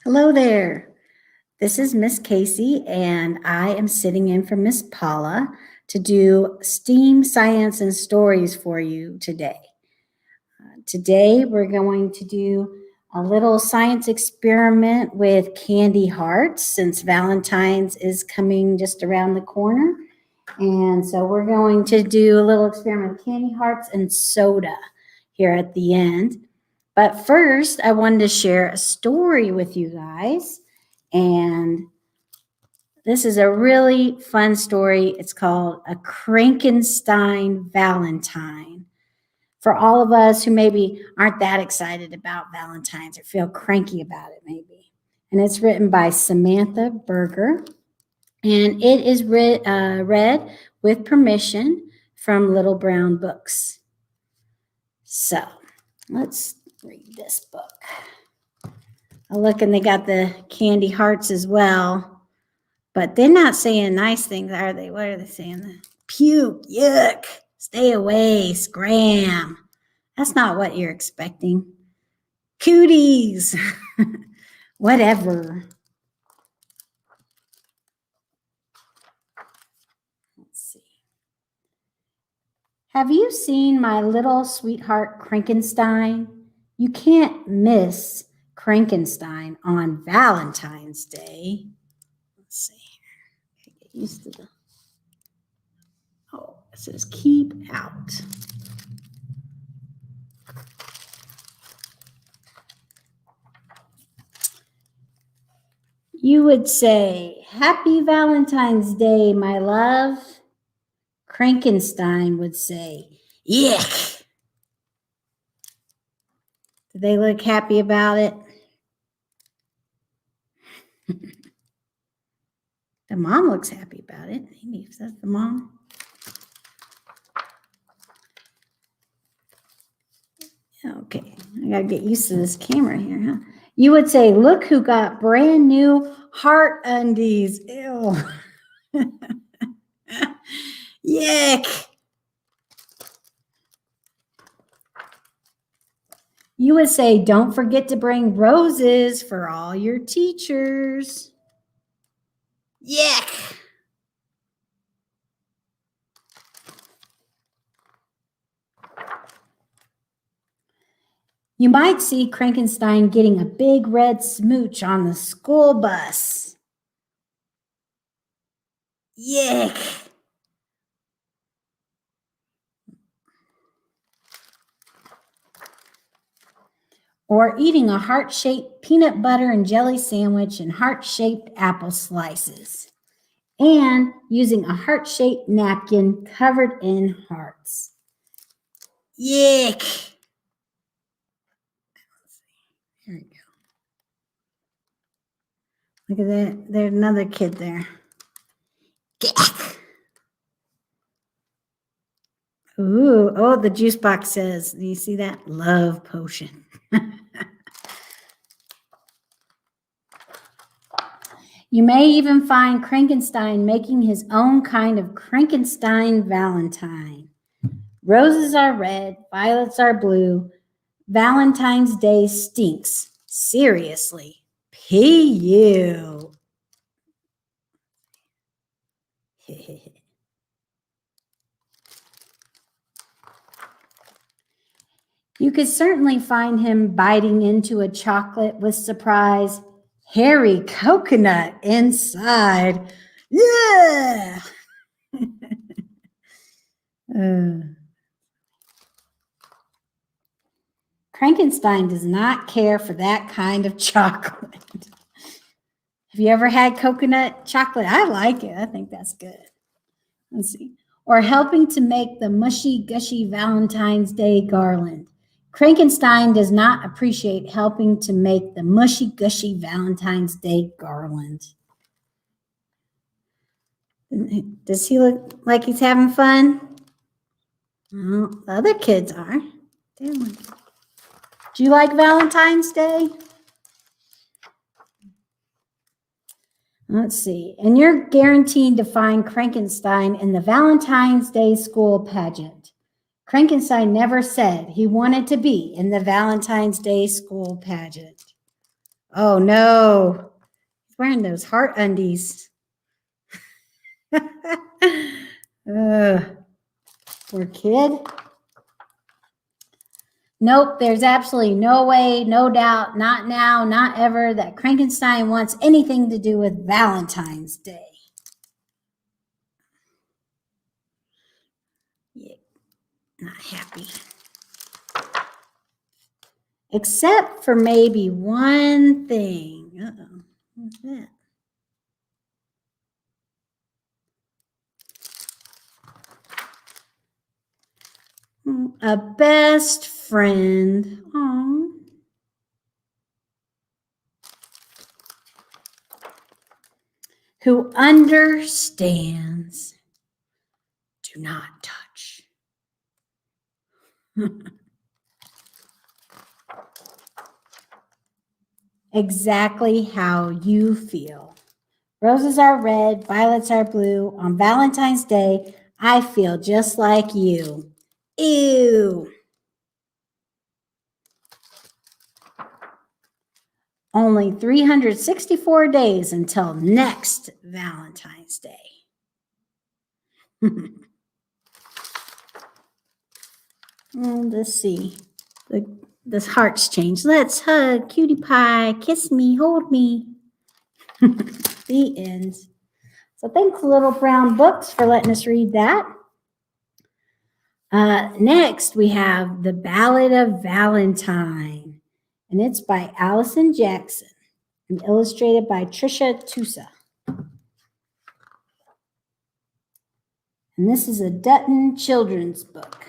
Hello there. This is Miss Casey, and I am sitting in for Miss Paula to do STEAM science and stories for you today. Today, we're going to do a little science experiment with candy hearts since Valentine's is coming just around the corner. And so we're going to do a little experiment with candy hearts and soda here at the end. But first, I wanted to share a story with you guys. And this is a really fun story. It's called A Frankenstein Valentine. For all of us who maybe aren't that excited about Valentine's or feel cranky about it, maybe. And it's written by Samantha Berger. And it is read with permission from Little Brown Books. So let's read this book. I look and they got the candy hearts as well. But they're not saying nice things, are they? What are they saying? Puke, yuck, stay away, scram. That's not what you're expecting. Cooties, whatever. Let's see. Have you seen my little sweetheart Frankenstein? You can't miss Frankenstein on Valentine's Day. Let's see. Get used to the. Oh, it says keep out. You would say, Happy Valentine's Day, my love. Frankenstein would say, Yuck. Do they look happy about it? The mom looks happy about it. Maybe if that's the mom. Okay, I gotta get used to this camera here, huh? You would say, look who got brand new heart undies. Ew. Yuck. You would say, don't forget to bring roses for all your teachers. Yuck. You might see Frankenstein getting a big red smooch on the school bus. Yuck. Or eating a heart-shaped peanut butter and jelly sandwich and heart-shaped apple slices. And using a heart-shaped napkin covered in hearts. Yuck. Here we go. Look at that. There's another kid there. Ooh, oh, the juice box says, do you see that? Love potion. You may even find Frankenstein making his own kind of Frankenstein Valentine. Roses are red, violets are blue. Valentine's Day stinks. Seriously. P.U. You could certainly find him biting into a chocolate with surprise, hairy coconut inside. Yeah! Frankenstein does not care for that kind of chocolate. Have you ever had coconut chocolate? I like it. I think that's good. Let's see. Or helping to make the mushy, gushy Valentine's Day garland. Frankenstein does not appreciate helping to make the mushy, gushy Valentine's Day garland. Does he look like he's having fun? Well, the other kids are. Do you like Valentine's Day? Let's see. And you're guaranteed to find Frankenstein in the Valentine's Day school pageant. Frankenstein never said he wanted to be in the Valentine's Day school pageant. Oh no, he's wearing those heart undies. Poor kid. Nope, there's absolutely no way, no doubt, not now, not ever, that Frankenstein wants anything to do with Valentine's Day. Yeah, not happy. Except for maybe one thing. Uh-oh. What's that? A best friend. Aww. Who understands. Do not touch. Exactly how you feel. Roses are red, violets are blue. On Valentine's Day, I feel just like you. Ew. Only 364 days until next Valentine's Day. Let's see. This heart's changed. Let's hug, cutie pie, kiss me, hold me. The end. So thanks, Little Brown Books, for letting us read that. Next, we have The Ballad of Valentine, and it's by Allison Jackson and illustrated by Trisha Tusa. And this is a Dutton children's book.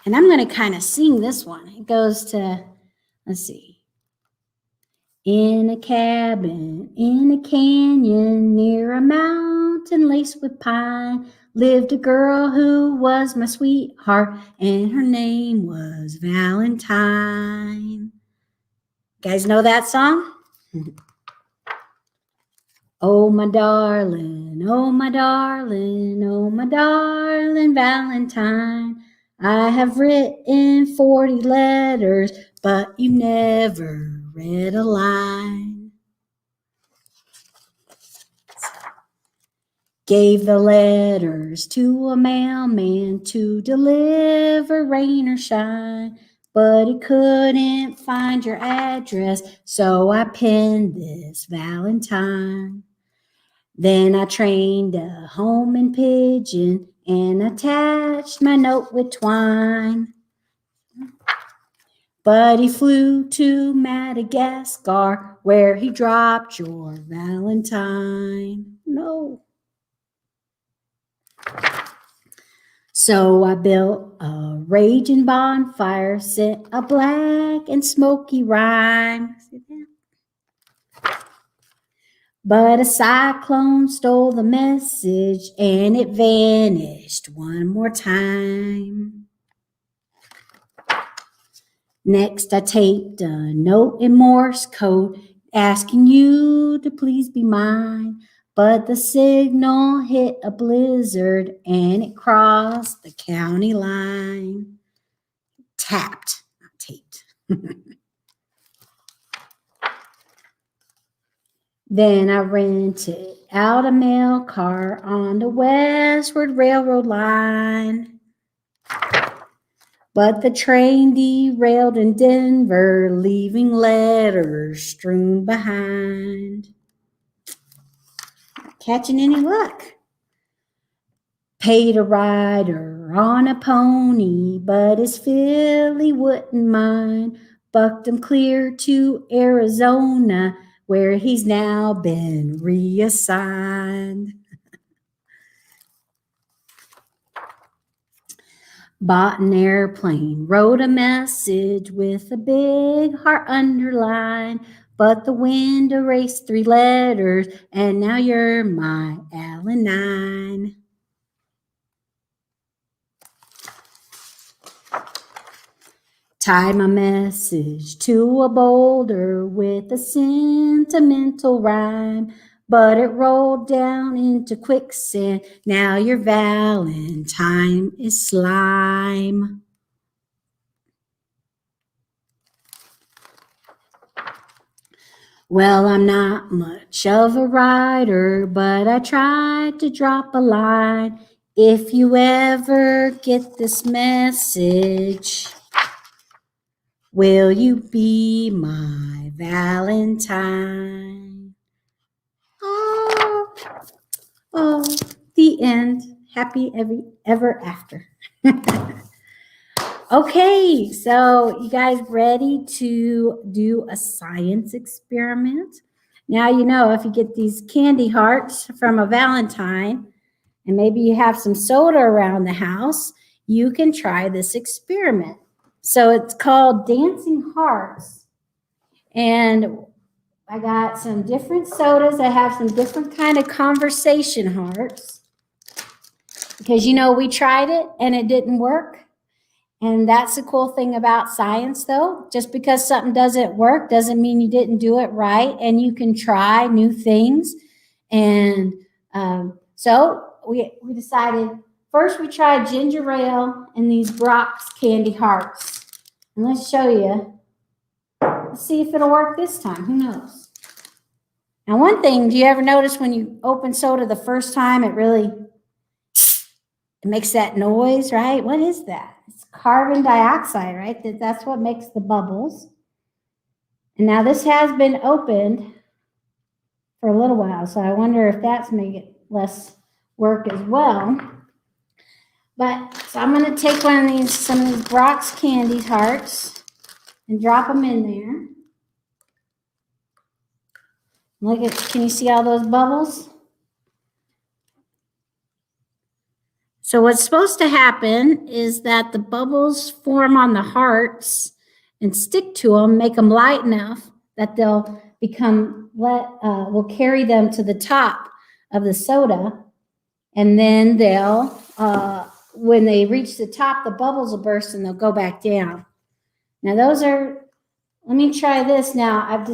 And I'm going to kind of sing this one. It goes to, let's see. In a cabin in a canyon near a mountain laced with pine lived a girl who was my sweetheart, and her name was Valentine. You guys know that song? Oh, my darling, oh, my darling, oh, my darling Valentine. I have written 40 letters, but you never read a line. Gave the letters to a mailman to deliver rain or shine, but he couldn't find your address, so I penned this Valentine. Then I trained a homing pigeon and attached my note with twine. But he flew to Madagascar, where he dropped your Valentine. No. So I built a raging bonfire, sent a black and smoky rhyme. But a cyclone stole the message and it vanished one more time. Next, I taped a note in Morse code asking you to please be mine. But the signal hit a blizzard and it crossed the county line. Tapped, not taped. Then I rented out a mail car on the Westward Railroad line. But the train derailed in Denver, leaving letters strewn behind. Not catching any luck. Paid a rider on a pony, but his filly wouldn't mind. Bucked him clear to Arizona, where he's now been reassigned. Bought an airplane, wrote a message with a big heart underline, but the wind erased 3 letters, and now you're my Alanine. Tied my message to a boulder with a sentimental rhyme, but it rolled down into quicksand. Now your Valentine is slime. Well, I'm not much of a writer, but I tried to drop a line. If you ever get this message, will you be my Valentine? Oh, oh, the end. Happy ever after. Okay, so you guys ready to do a science experiment? Now, you know, if you get these candy hearts from a Valentine and maybe you have some soda around the house, you can try this experiment. So it's called Dancing Hearts. And I got some different sodas. I have some different kind of conversation hearts. Because, you know, we tried it and it didn't work. And that's the cool thing about science, though. Just because something doesn't work doesn't mean you didn't do it right. And you can try new things. And so we decided first we tried ginger ale and these Brock's candy hearts. And let's show you. Let's see if it'll work this time. Who knows? Now, one thing, do you ever notice when you open soda the first time, it makes that noise, right? What is that? It's carbon dioxide, right? That's what makes the bubbles. And now this has been opened for a little while, so I wonder if that's making it less work as well. But so I'm going to take some of these Brock's candy hearts and drop them in there. Look at, can you see all those bubbles? So what's supposed to happen is that the bubbles form on the hearts and stick to them, make them light enough that they'll will carry them to the top of the soda. And then when they reach the top, the bubbles will burst and they'll go back down. Now let me try this now.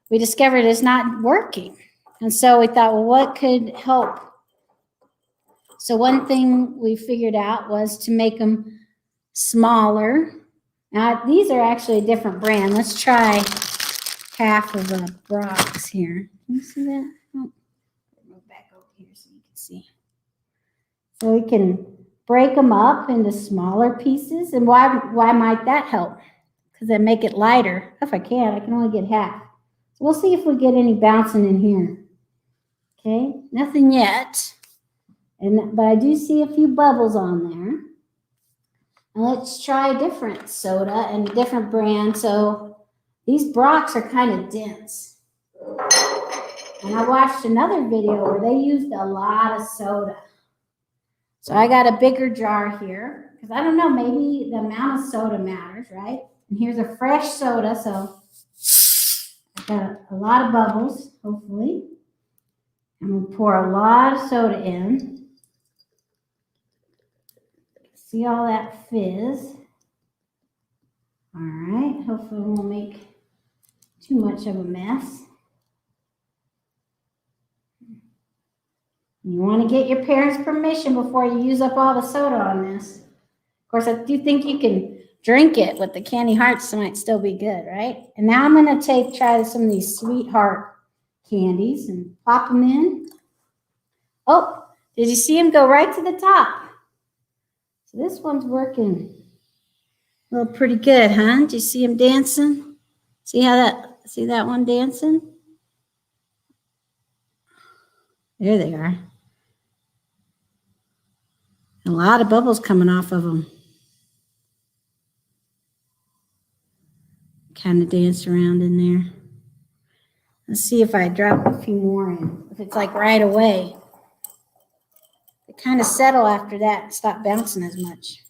We discovered it's not working. And so we thought, well, what could help? So one thing we figured out was to make them smaller. Now, these are actually a different brand. Let's try half of a Brock's here. Can you see that? Oh, move back over here so you can see. So we can break them up into smaller pieces. And why might that help? Because they make it lighter. If I can only get half. So we'll see if we get any bouncing in here. Okay, nothing yet. But I do see a few bubbles on there. And let's try a different soda and a different brand. So these Brock's are kind of dense. And I watched another video where they used a lot of soda. So I got a bigger jar here. Because I don't know, maybe the amount of soda matters, right? And here's a fresh soda. So I've got a lot of bubbles, hopefully. And we'll pour a lot of soda in. See all that fizz. All right, hopefully it won't make too much of a mess. You want to get your parents' permission before you use up all the soda on this. Of course, I do think you can drink it with the candy hearts, so it might still be good, right? And now I'm going to try some of these sweetheart candies and pop them in. Oh, did you see them go right to the top? So this one's working a little pretty good, huh? Did you see them dancing? See that one dancing? There they are. A lot of bubbles coming off of them. Kind of dance around in there. Let's see if I drop a few more in. If it's like right away. They kind of settle after that and stop bouncing as much.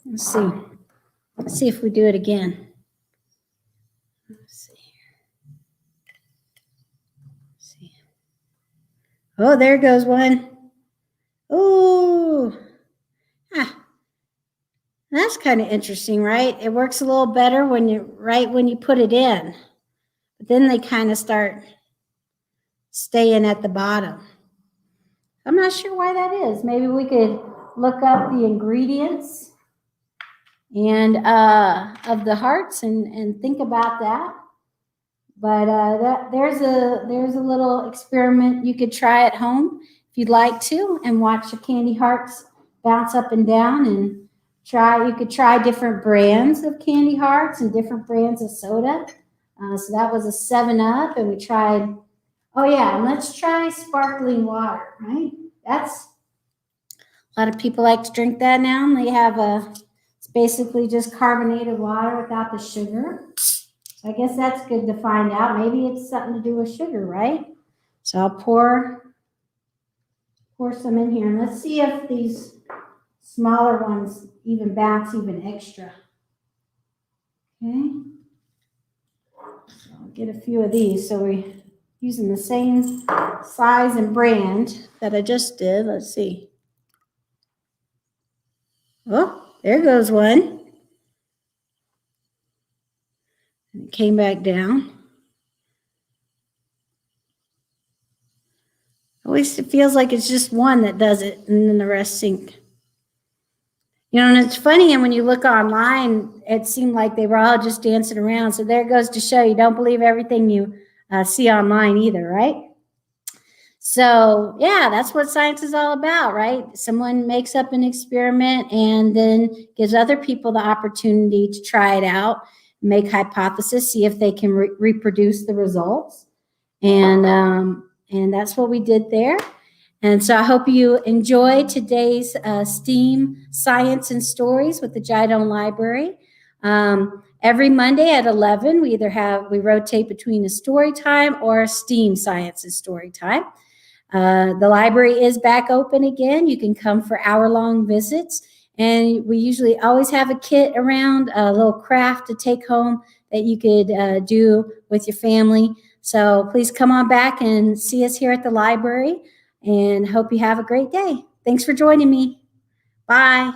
Let's see. Let's see if we do it again. Let's see. Let's see. Oh, there goes one. Oh. That's kind of interesting, right? It works a little better when you put it in. But then they kind of start staying at the bottom. I'm not sure why that is. Maybe we could look up the ingredients and of the hearts and think about that. But there's a little experiment you could try at home if you'd like to, and watch the candy hearts bounce up and down, and try. You could try different brands of candy hearts and different brands of soda. So that was a 7 Up, and we tried. Oh yeah, and let's try sparkling water. Right, that's a lot of people like to drink that now, and they have a. It's basically just carbonated water without the sugar. I guess that's good to find out. Maybe it's something to do with sugar, right? So I'll pour some in here, and let's see if these smaller ones even bounce even extra. Okay. So I'll get a few of these. So we're using the same size and brand that I just did. Let's see. Oh, there goes one. And it came back down. Always it feels like it's just one that does it, and then the rest sink. You know, and it's funny, and when you look online, it seemed like they were all just dancing around. So there goes to show you don't believe everything you see online either, right? So yeah, that's what science is all about, right? Someone makes up an experiment and then gives other people the opportunity to try it out, make hypotheses, see if they can reproduce the results, and that's what we did there. And so I hope you enjoy today's STEAM Science and Stories with the Jidon Library. Every Monday at 11, we rotate between a story time or a STEAM Science and Story time. The library is back open again. You can come for hour-long visits. And we usually always have a kit around, a little craft to take home that you could do with your family. So please come on back and see us here at the library, and hope you have a great day. Thanks for joining me. Bye.